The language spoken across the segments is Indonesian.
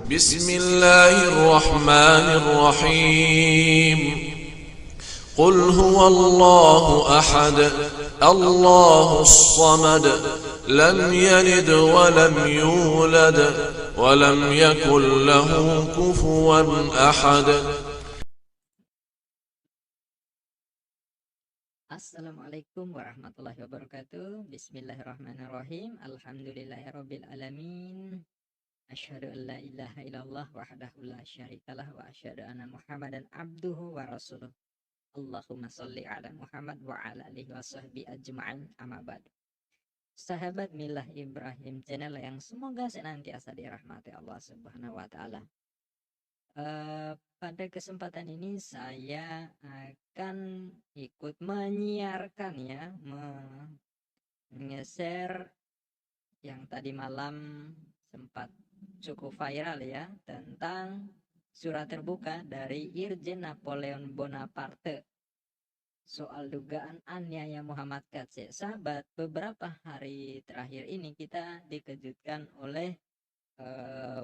بسم الله الرحمن الرحيم قل هو الله أحد الله الصمد لم يلد ولم يولد ولم يكن له كفوا أحد. Assalamualaikum warahmatullahi wabarakatuh. Bismillahirrahmanirrahim. Alhamdulillahirabbil alamin. Asyhadu an la ilaha illallah wahdahu la syarikalah wa asyhadu anna Muhammadan abduhu wa rasuluh. Allahumma shalli ala Muhammad wa ala alihi washabbi ajma'in. Amma ba'du. Sahabat Milah Ibrahim channel yang semoga senantiasa dirahmati Allah Subhanahu wa taala. Pada kesempatan ini saya akan ikut menyiarkan ya, share yang tadi malam sempat cukup viral ya, tentang surat terbuka dari Irjen Napoleon Bonaparte soal dugaan aniaya Muhammad Kc. Sahabat, beberapa hari terakhir ini kita dikejutkan oleh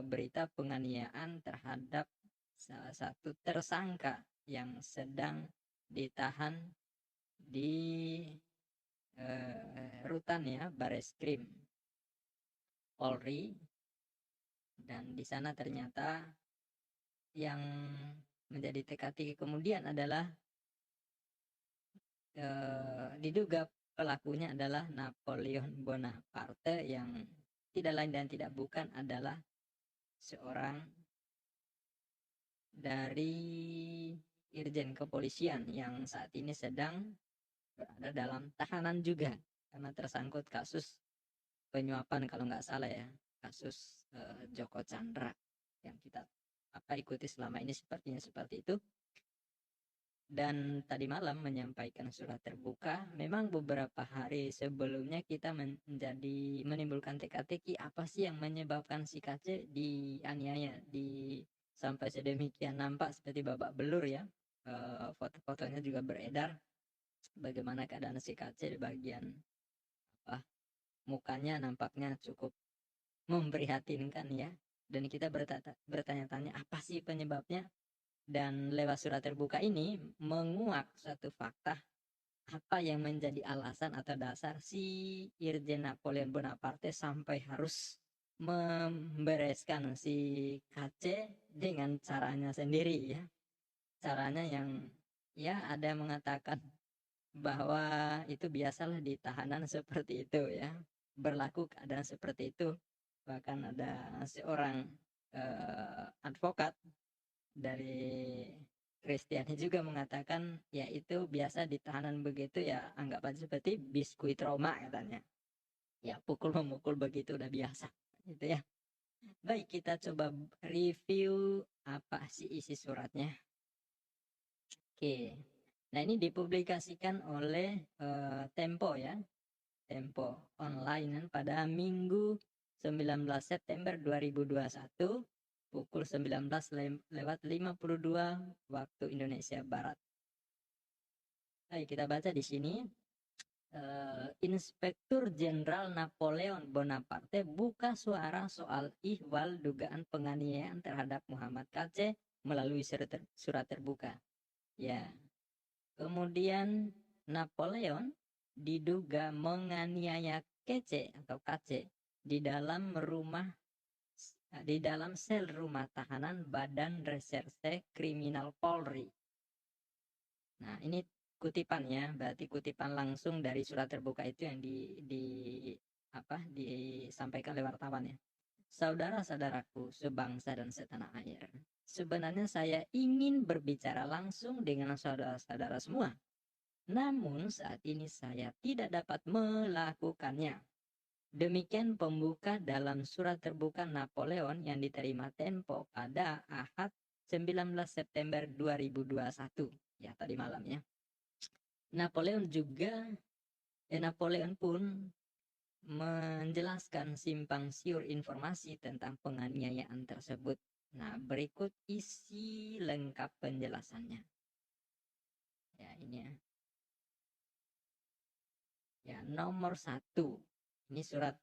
berita penganiayaan terhadap salah satu tersangka yang sedang ditahan di rutan ya Bareskrim Polri, dan di sana ternyata yang menjadi teka-teki kemudian adalah diduga pelakunya adalah Napoleon Bonaparte yang tidak lain dan tidak bukan adalah seorang dari Irjen Kepolisian yang saat ini sedang berada dalam tahanan juga karena tersangkut kasus penyuapan kalau nggak salah ya, kasus Joko Chandra yang kita ikuti selama ini sepertinya seperti itu. Dan tadi malam menyampaikan surat terbuka. Memang beberapa hari sebelumnya kita menimbulkan teka-teki apa sih yang menyebabkan si Kc dianiaya, sampai sedemikian nampak seperti babak belur ya. Foto-fotonya juga beredar bagaimana keadaan si Kc di bagian mukanya nampaknya cukup memprihatinkan ya. Dan kita bertanya-tanya apa sih penyebabnya. Dan lewat surat terbuka ini menguak suatu fakta apa yang menjadi alasan atau dasar si Irjen Napoleon Bonaparte sampai harus membereskan si Kc dengan caranya sendiri ya. Caranya yang ya ada yang mengatakan bahwa itu biasalah di tahanan seperti itu ya, berlaku keadaan seperti itu. Bahkan ada seorang advokat dari Kristiani juga mengatakan ya itu biasa di tahanan begitu ya, anggap aja seperti biskuit Roma katanya ya, pukul memukul begitu udah biasa gitu ya. Baik, kita coba review apa sih isi suratnya. Oke, nah ini dipublikasikan oleh Tempo ya, Tempo online pada Minggu 19 September 2021 pukul 19:52 waktu Indonesia Barat. Baik, kita baca di sini. Inspektur Jenderal Napoleon Bonaparte buka suara soal ihwal dugaan penganiayaan terhadap Muhammad Kc melalui surat terbuka. Ya, kemudian Napoleon diduga menganiaya Kc atau Kc di dalam sel rumah tahanan Badan Reserse Kriminal Polri. Nah, ini kutipannya, berarti kutipan langsung dari surat terbuka itu yang disampaikan oleh wartawan ya. Saudara-saudaraku sebangsa dan setanah air, sebenarnya saya ingin berbicara langsung dengan saudara-saudara semua. Namun saat ini saya tidak dapat melakukannya. Demikian pembuka dalam surat terbuka Napoleon yang diterima Tempo pada Ahad 19 September 2021. Ya, tadi malamnya. Napoleon pun menjelaskan simpang siur informasi tentang penganiayaan tersebut. Nah, berikut isi lengkap penjelasannya. Ya, ini ya. Ya, nomor 1. Ini surat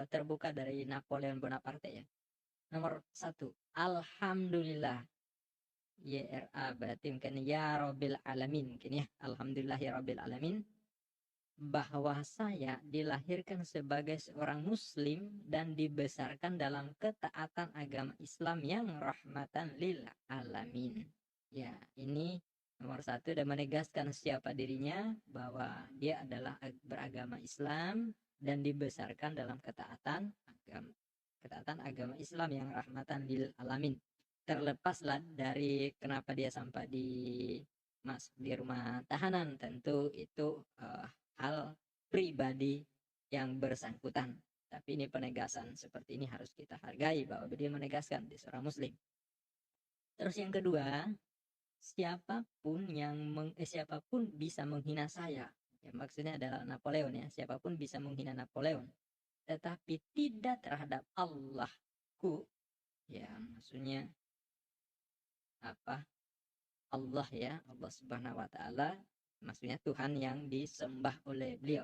terbuka dari Napoleon Bonaparte ya. Nomor 1, alhamdulillah. YRA berarti mungkin ya Rabbil Alamin, mungkin ya. Alhamdulillah ya Rabbil Alamin, bahwa saya dilahirkan sebagai seorang muslim dan dibesarkan dalam ketaatan agama Islam yang rahmatan lil alamin. Ya, ini nomor 1, dan menegaskan siapa dirinya bahwa dia adalah beragama Islam dan dibesarkan dalam ketaatan agama Islam yang rahmatan lil alamin. Terlepaslah dari kenapa dia sampai di rumah tahanan, tentu itu hal pribadi yang bersangkutan. Tapi ini penegasan seperti ini harus kita hargai, bahwa dia menegaskan dia seorang muslim. Terus yang kedua, siapapun bisa menghina saya. Ya, maksudnya adalah Napoleon ya. Siapapun bisa menghina Napoleon, tetapi tidak terhadap Allahku. Ya, maksudnya apa? Allah ya, Allah Subhanahu wa taala, maksudnya Tuhan yang disembah oleh beliau.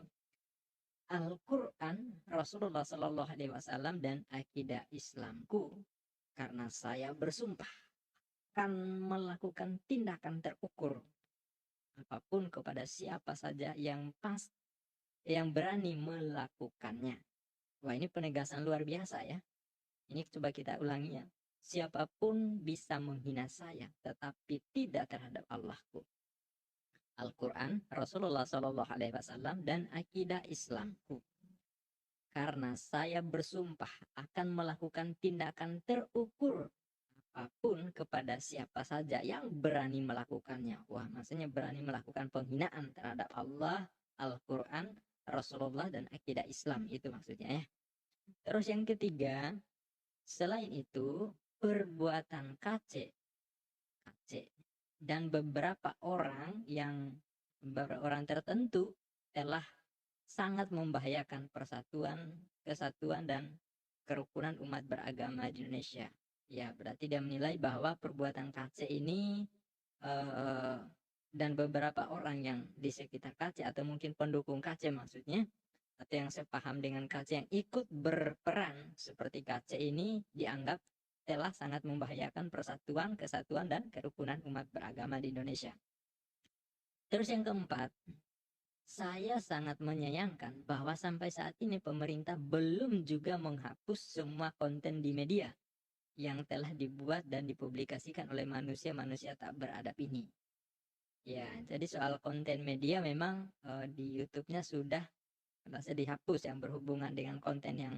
Al-Quran, Rasulullah Sallallahu Alaihi Wasallam, dan akidah Islamku, karena saya bersumpah akan melakukan tindakan terukur apapun kepada siapa saja yang berani melakukannya. Wah, ini penegasan luar biasa ya. Ini coba kita ulangi ya. Siapapun bisa menghina saya, tetapi tidak terhadap Allahku. Al-Quran, Rasulullah Shallallahu Alaihi Wasallam, dan akidah Islamku. Karena saya bersumpah akan melakukan tindakan terukur apapun kepada siapa saja yang berani melakukannya. Wah, maksudnya berani melakukan penghinaan terhadap Allah, Al-Quran, Rasulullah, dan akidah Islam. Itu maksudnya ya. Terus yang ketiga, selain itu, perbuatan KC dan beberapa orang tertentu telah sangat membahayakan persatuan, kesatuan, dan kerukunan umat beragama di Indonesia. Ya, berarti dia menilai bahwa perbuatan KC ini dan beberapa orang yang di sekitar KC, atau mungkin pendukung KC maksudnya, atau yang sepaham dengan KC, yang ikut berperan seperti KC ini, dianggap telah sangat membahayakan persatuan, kesatuan, dan kerukunan umat beragama di Indonesia. Terus yang keempat, saya sangat menyayangkan bahwa sampai saat ini pemerintah belum juga menghapus semua konten di media yang telah dibuat dan dipublikasikan oleh manusia-manusia tak beradab ini. Ya, jadi soal konten media memang di YouTube-nya sudah dihapus yang berhubungan dengan konten yang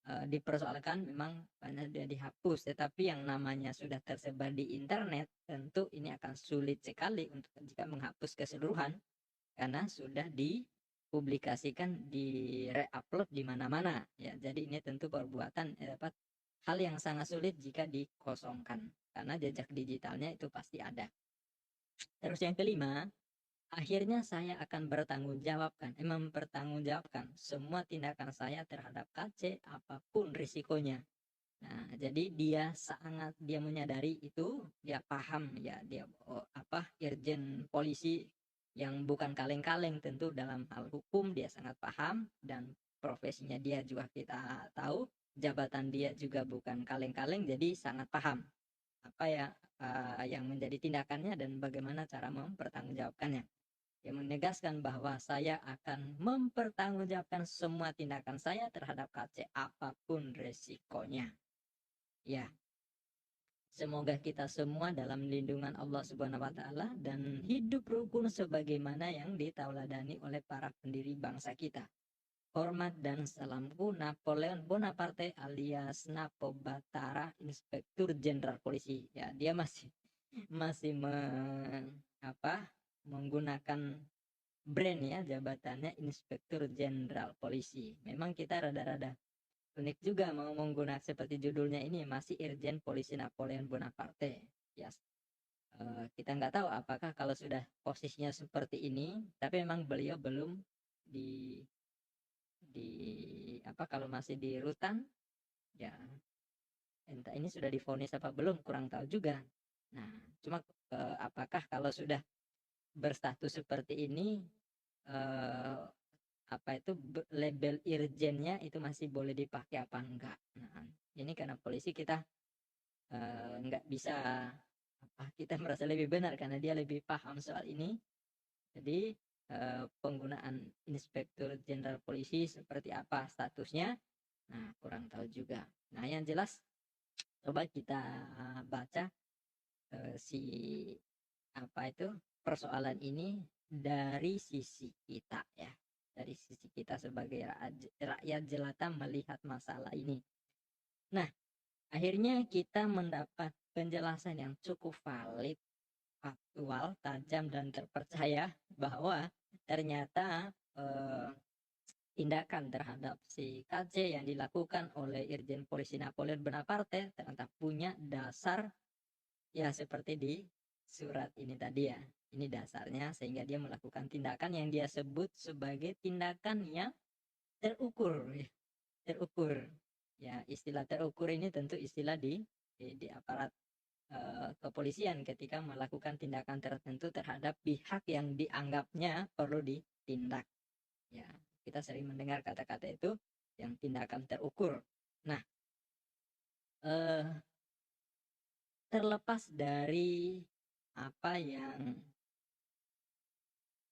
dipersoalkan, memang banyak dia dihapus. Tetapi yang namanya sudah tersebar di internet, tentu ini akan sulit sekali untuk jika menghapus keseluruhan, karena sudah dipublikasikan, di re-upload di mana-mana ya. Jadi ini tentu perbuatan hal yang sangat sulit jika dikosongkan, karena jejak digitalnya itu pasti ada. Terus yang kelima, akhirnya saya akan mempertanggungjawabkan semua tindakan saya terhadap KC apapun risikonya. Nah, jadi dia menyadari itu, dia paham ya, dia irjen polisi yang bukan kaleng-kaleng tentu dalam hal hukum, dia sangat paham, dan profesinya dia juga kita tahu, jabatan dia juga bukan kaleng-kaleng, jadi sangat paham apa ya yang menjadi tindakannya dan bagaimana cara mempertanggungjawabkannya. Yang menegaskan bahwa saya akan mempertanggungjawabkan semua tindakan saya terhadap KC apapun resikonya. Ya, semoga kita semua dalam lindungan Allah Subhanahu wa taala dan hidup rukun sebagaimana yang ditauladani oleh para pendiri bangsa kita. Hormat dan salamku, Napoleon Bonaparte alias Napo Batara, Inspektur Jenderal Polisi. Ya, dia masih menggunakan brand ya, jabatannya Inspektur Jenderal Polisi. Memang kita rada-rada unik juga mau menggunakan seperti judulnya ini, masih Irjen Polisi Napoleon Bonaparte. Ya, kita nggak tahu apakah kalau sudah posisinya seperti ini, tapi memang beliau belum kalau masih di rutan ya, entah ini sudah divonis apa belum, kurang tahu juga. Nah, cuma apakah kalau sudah berstatus seperti ini label irjennya itu masih boleh dipakai apa enggak. Nah, ini karena polisi kita nggak bisa kita merasa lebih benar karena dia lebih paham soal ini. Jadi penggunaan Inspektur Jenderal Polisi seperti apa statusnya, nah kurang tahu juga. Nah yang jelas coba kita baca si persoalan ini dari sisi kita ya, dari sisi kita sebagai rakyat jelata melihat masalah ini. Nah akhirnya kita mendapat penjelasan yang cukup valid, faktual, tajam dan terpercaya bahwa ternyata tindakan terhadap si KC yang dilakukan oleh Irjen Polisi Napoleon Bonaparte ternyata punya dasar ya seperti di surat ini tadi ya. Ini dasarnya sehingga dia melakukan tindakan yang dia sebut sebagai tindakan yang terukur ya. Terukur ya, istilah terukur ini tentu istilah di aparat kepolisian ketika melakukan tindakan tertentu terhadap pihak yang dianggapnya perlu ditindak ya. Kita sering mendengar kata-kata itu yang tindakan terukur. Nah terlepas dari apa yang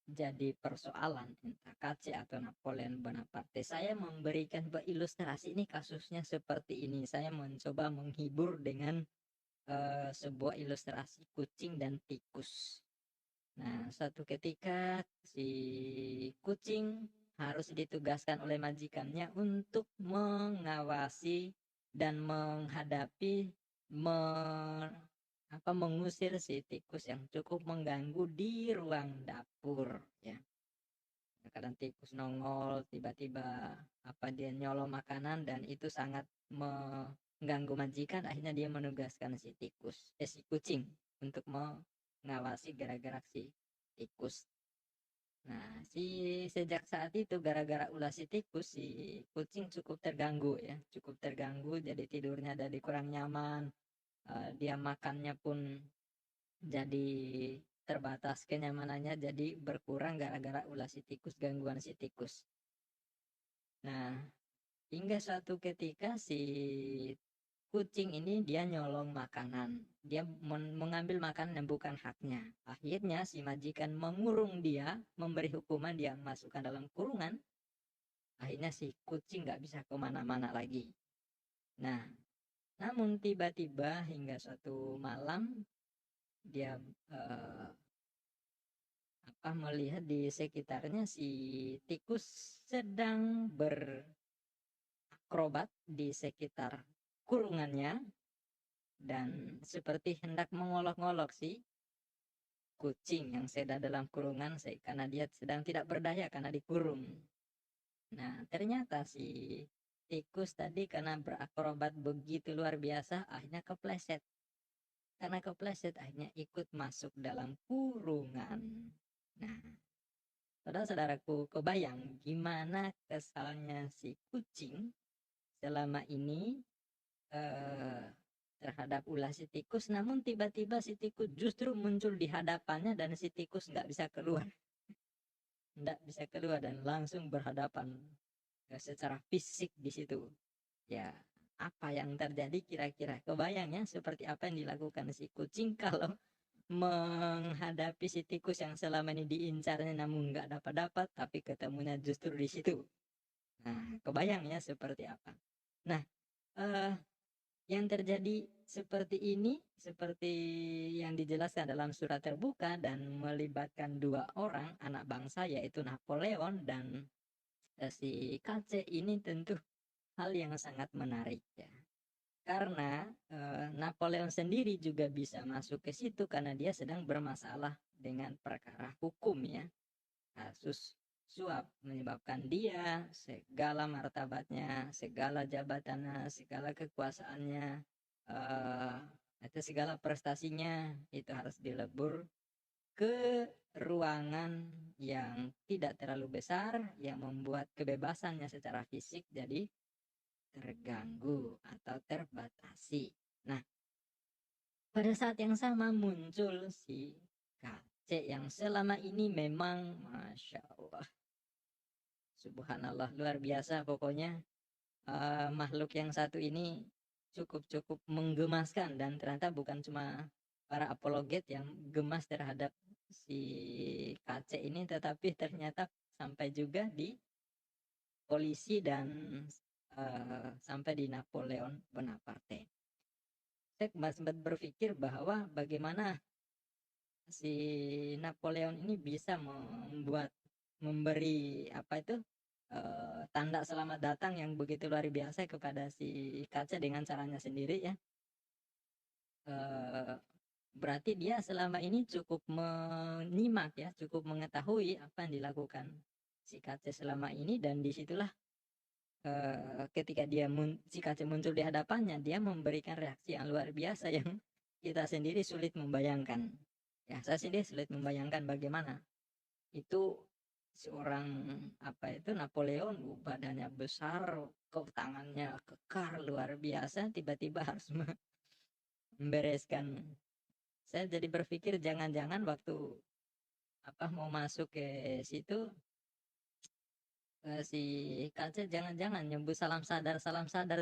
jadi persoalan entah KC atau Napoleon Bonaparte, saya memberikan ilustrasi ini kasusnya seperti ini. Saya mencoba menghibur dengan sebuah ilustrasi kucing dan tikus. Nah suatu ketika si kucing harus ditugaskan oleh majikannya untuk mengawasi dan menghadapi mengusir si tikus yang cukup mengganggu di ruang dapur ya. Kadang tikus nongol tiba-tiba dia nyolong makanan dan itu sangat mengganggu majikan. Akhirnya dia menugaskan si kucing untuk mengawasi gerak-gerak si tikus. Nah sejak saat itu gara-gara ulah si tikus, si kucing cukup terganggu ya, cukup terganggu. Jadi tidurnya jadi kurang nyaman, dia makannya pun jadi terbatas, kenyamanannya jadi berkurang gara-gara ulah si tikus, gangguan si tikus. Nah hingga suatu ketika si kucing ini dia nyolong makanan, dia mengambil makanan yang bukan haknya. Akhirnya si majikan mengurung dia, memberi hukuman, dia masukkan dalam kurungan. Akhirnya si kucing nggak bisa kemana-mana lagi. Nah namun tiba-tiba hingga suatu malam dia melihat di sekitarnya si tikus sedang berakrobat di sekitar kurungannya dan seperti hendak mengolok-ngolok si kucing yang sedang dalam kurungan karena dia sedang tidak berdaya karena dikurung. Nah ternyata si tikus tadi karena berakrobat begitu luar biasa akhirnya kepleset. Karena kepleset akhirnya ikut masuk dalam kurungan. Nah saudara-saudaraku, kebayang gimana kesalnya si kucing selama ini terhadap ulah si tikus, namun tiba-tiba si tikus justru muncul di hadapannya dan si tikus nggak bisa keluar. Nggak bisa keluar dan langsung berhadapan secara fisik di situ. Ya, apa yang terjadi kira-kira? Kebayangnya seperti apa yang dilakukan si kucing kalau menghadapi si tikus yang selama ini diincarnya namun nggak dapat tapi ketemunya justru di situ. Nah kebayangnya seperti apa. Nah yang terjadi seperti ini, seperti yang dijelaskan dalam surat terbuka dan melibatkan dua orang anak bangsa yaitu Napoleon dan si KC, ini tentu hal yang sangat menarik ya. Karena Napoleon sendiri juga bisa masuk ke situ karena dia sedang bermasalah dengan perkara hukum ya. Kasus suap menyebabkan dia segala martabatnya, segala jabatannya, segala kekuasaannya, itu segala prestasinya itu harus dilebur ke ruangan yang tidak terlalu besar yang membuat kebebasannya secara fisik jadi terganggu atau terbatasi. Nah, pada saat yang sama muncul si KC yang selama ini memang Masya Allah, Subhanallah, luar biasa pokoknya. Makhluk yang satu ini cukup menggemaskan, dan ternyata bukan cuma para apologet yang gemas terhadap si KC ini, tetapi ternyata sampai juga di polisi dan sampai di Napoleon Bonaparte. Saya sempat berpikir bahwa bagaimana si Napoleon ini bisa memberi tanda selamat datang yang begitu luar biasa kepada si kaca dengan caranya sendiri ya. Berarti dia selama ini cukup menyimak ya, cukup mengetahui apa yang dilakukan si kaca selama ini, dan disitulah ketika si kaca muncul di hadapannya, dia memberikan reaksi yang luar biasa yang kita sendiri sulit membayangkan. Ya, saya sendiri sulit membayangkan bagaimana itu seorang Napoleon, badannya besar, tangannya kekar luar biasa, tiba-tiba harus membereskan. Saya jadi berpikir jangan-jangan waktu mau masuk ke situ si kaca jangan-jangan nyebut salam sadar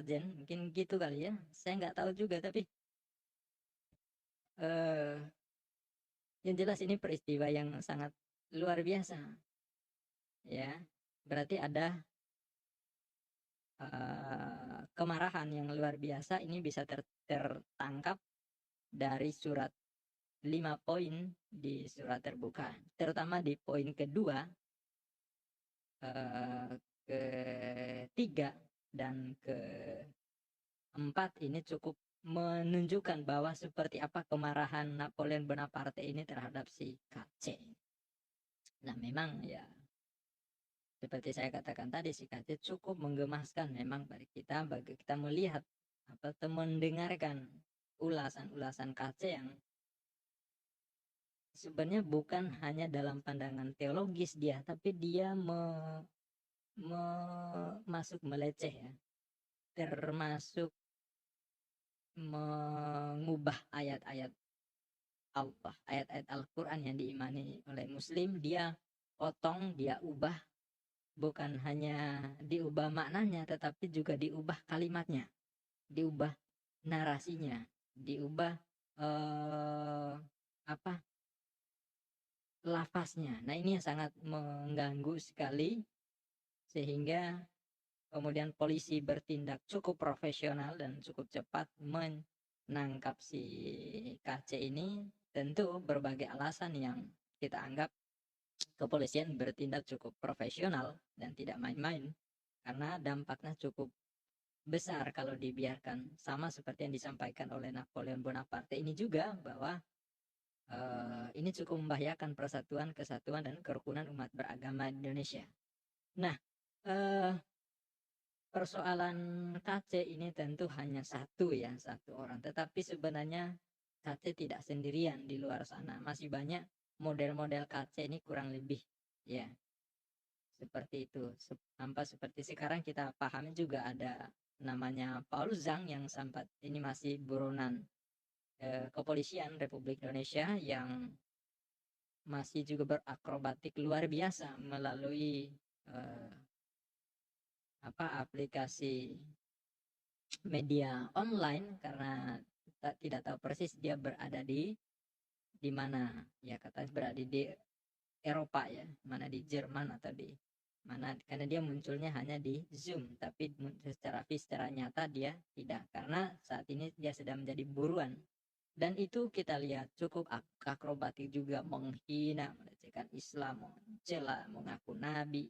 Jen, mungkin gitu kali ya, saya nggak tahu juga, tapi yang jelas ini peristiwa yang sangat luar biasa ya. Berarti ada kemarahan yang luar biasa ini bisa tertangkap dari surat 5 poin di surat terbuka, terutama di poin kedua, ketiga dan keempat ini cukup menunjukkan bahwa seperti apa kemarahan Napoleon Bonaparte ini terhadap si KC. Nah memang ya seperti saya katakan tadi, si KC cukup menggemaskan memang bagi kita melihat atau mendengarkan ulasan-ulasan KC yang sebenarnya bukan hanya dalam pandangan teologis dia, tapi dia masuk meleceh ya, termasuk mengubah ayat-ayat Allah, ayat-ayat Al-Quran yang diimani oleh Muslim, dia potong, dia ubah, bukan hanya diubah maknanya, tetapi juga diubah kalimatnya, diubah narasinya, diubah lafaznya. Nah ini yang sangat mengganggu sekali, sehingga kemudian polisi bertindak cukup profesional dan cukup cepat menangkap si KC ini. Tentu berbagai alasan yang kita anggap kepolisian bertindak cukup profesional dan tidak main-main, karena dampaknya cukup besar kalau dibiarkan. Sama seperti yang disampaikan oleh Napoleon Bonaparte ini juga, bahwa ini cukup membahayakan persatuan, kesatuan, dan kerukunan umat beragama di Indonesia. Nah, persoalan KC ini tentu hanya satu orang, tetapi sebenarnya KC tidak sendirian di luar sana. Masih banyak model-model KC ini, kurang lebih ya seperti itu. Seperti sekarang kita pahami juga ada namanya Paul Zhang yang sempat ini masih buronan kepolisian Republik Indonesia, yang masih juga berakrobatik luar biasa melalui aplikasi media online, karena tidak tahu persis dia berada di mana ya, katanya berada di Eropa ya, mana di Jerman atau di mana, karena dia munculnya hanya di Zoom, tapi secara nyata dia tidak, karena saat ini dia sedang menjadi buruan. Dan itu kita lihat cukup akrobatik juga, menghina, melecehkan Islam, mencela, mengaku nabi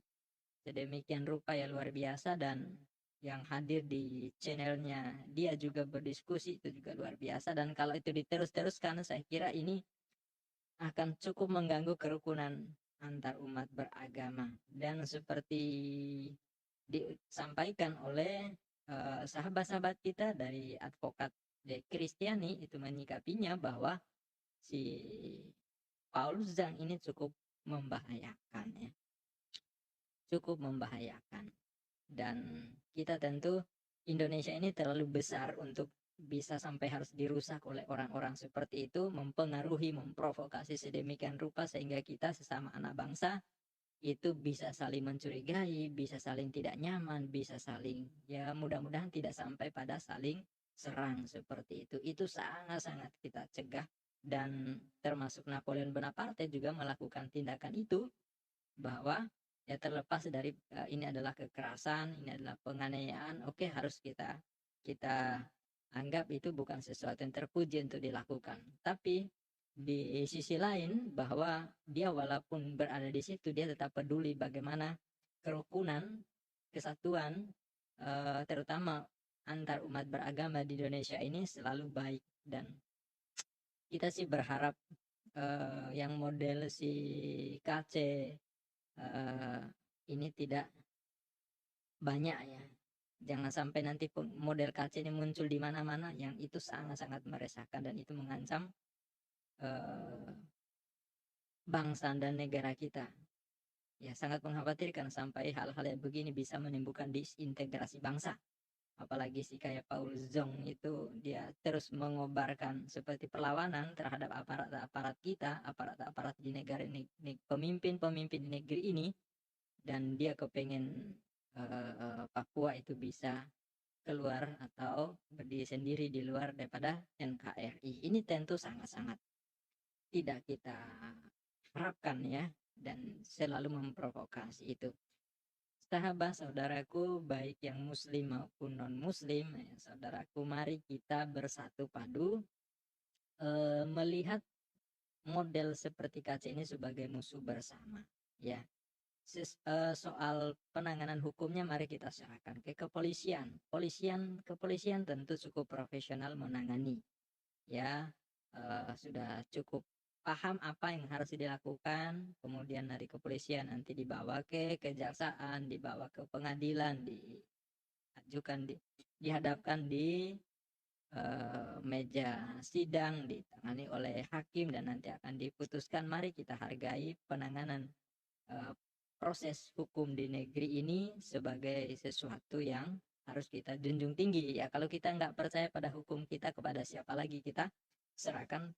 sedemikian rupa ya, luar biasa. Dan yang hadir di channelnya dia juga berdiskusi, itu juga luar biasa. Dan kalau itu diteruskan, saya kira ini akan cukup mengganggu kerukunan antar umat beragama. Dan seperti disampaikan oleh sahabat-sahabat kita dari advokat De Kristiani, itu menyikapinya bahwa si Paul Zhang ini cukup membahayakan ya, cukup membahayakan. Dan kita tentu Indonesia ini terlalu besar untuk bisa sampai harus dirusak oleh orang-orang seperti itu, mempengaruhi, memprovokasi sedemikian rupa sehingga kita sesama anak bangsa itu bisa saling mencurigai, bisa saling tidak nyaman, bisa saling, ya mudah-mudahan tidak sampai pada saling serang seperti itu sangat-sangat kita cegah. Dan termasuk Napoleon Bonaparte juga melakukan tindakan itu, bahwa ya terlepas dari ini adalah kekerasan, ini adalah penganiayaan, oke, harus kita anggap itu bukan sesuatu yang terpuji untuk dilakukan. Tapi di sisi lain, bahwa dia walaupun berada di situ, dia tetap peduli bagaimana kerukunan, kesatuan, terutama antar umat beragama di Indonesia ini selalu baik. Dan kita sih berharap yang model si KC ini tidak banyak ya. Jangan sampai nanti model KC ini muncul di mana-mana, yang itu sangat-sangat meresahkan dan itu mengancam bangsa dan negara kita. Ya, sangat mengkhawatirkan sampai hal-hal yang begini bisa menimbulkan disintegrasi bangsa. Apalagi sih kayak Paul Zong itu, dia terus mengobarkan seperti perlawanan terhadap aparat-aparat kita, aparat-aparat di negara ini, pemimpin-pemimpin di negeri ini, dan dia kepengen Papua itu bisa keluar atau berdiri sendiri di luar daripada NKRI. Ini tentu sangat-sangat tidak kita harapkan ya, dan selalu memprovokasi itu. Sahabat saudaraku, baik yang muslim maupun non muslim, ya, saudaraku, mari kita bersatu padu melihat model seperti KC ini sebagai musuh bersama ya. Soal penanganan hukumnya mari kita serahkan ke kepolisian. Kepolisian tentu cukup profesional menangani ya, sudah cukup paham apa yang harus dilakukan, kemudian dari kepolisian nanti dibawa ke kejaksaan, dibawa ke pengadilan, dihadapkan di meja sidang, ditangani oleh hakim dan nanti akan diputuskan. Mari kita hargai penanganan proses hukum di negeri ini sebagai sesuatu yang harus kita junjung tinggi ya. Kalau kita nggak percaya pada hukum kita, kepada siapa lagi kita serahkan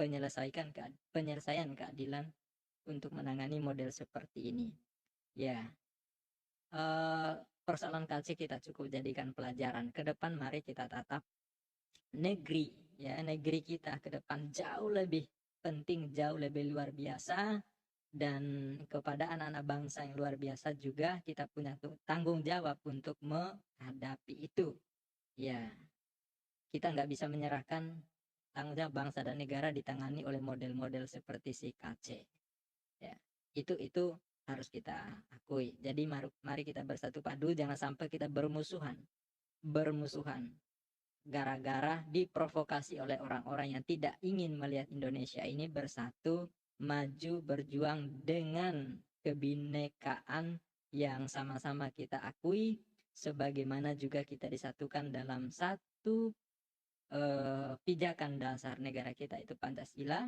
penyelesaian keadilan untuk menangani model seperti ini ya. Persoalan KC kita cukup jadikan pelajaran ke depan. Mari kita tatap negeri kita ke depan jauh lebih penting, jauh lebih luar biasa. Dan kepada anak-anak bangsa yang luar biasa juga kita punya tanggung jawab untuk menghadapi itu ya. Kita nggak bisa menyerahkan tanggung jawab bangsa dan negara ditangani oleh model-model seperti si KC ya. Itu harus kita akui. Jadi mari kita bersatu padu, jangan sampai kita bermusuhan gara-gara diprovokasi oleh orang-orang yang tidak ingin melihat Indonesia ini bersatu, maju, berjuang dengan kebinekaan yang sama-sama kita akui, sebagaimana juga kita disatukan dalam satu pijakan dasar negara kita, itu Pancasila,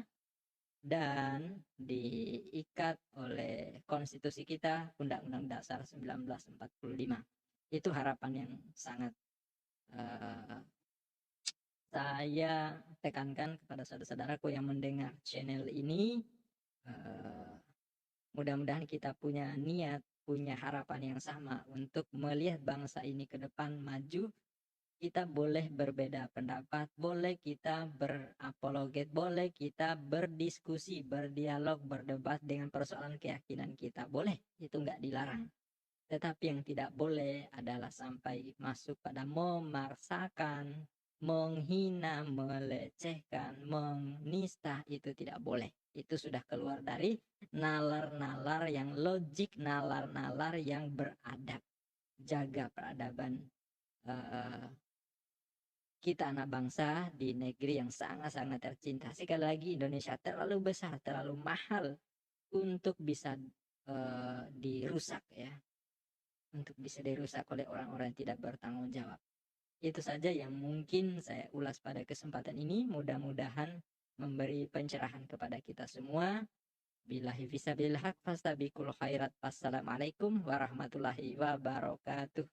dan diikat oleh konstitusi kita, Undang-Undang Dasar 1945. Itu harapan yang sangat saya tekankan kepada saudara-saudaraku yang mendengar channel ini. Mudah-mudahan kita punya niat, punya harapan yang sama untuk melihat bangsa ini ke depan maju. Kita boleh berbeda pendapat, boleh kita berapologet, boleh kita berdiskusi, berdialog, berdebat dengan persoalan keyakinan kita, boleh, itu nggak dilarang. Tetapi yang tidak boleh adalah sampai masuk pada memaksakan, menghina, melecehkan, menista, itu tidak boleh. Itu sudah keluar dari nalar-nalar yang logik, nalar-nalar yang beradab. Jaga peradaban kita anak bangsa di negeri yang sangat-sangat tercinta. Sekali lagi, Indonesia terlalu besar, terlalu mahal untuk bisa dirusak ya. Untuk bisa dirusak oleh orang-orang yang tidak bertanggung jawab. Itu saja yang mungkin saya ulas pada kesempatan ini. Mudah-mudahan memberi pencerahan kepada kita semua. Billahi fisabilillah haq fastabiqul khairat. Wassalamualaikum warahmatullahi wabarakatuh.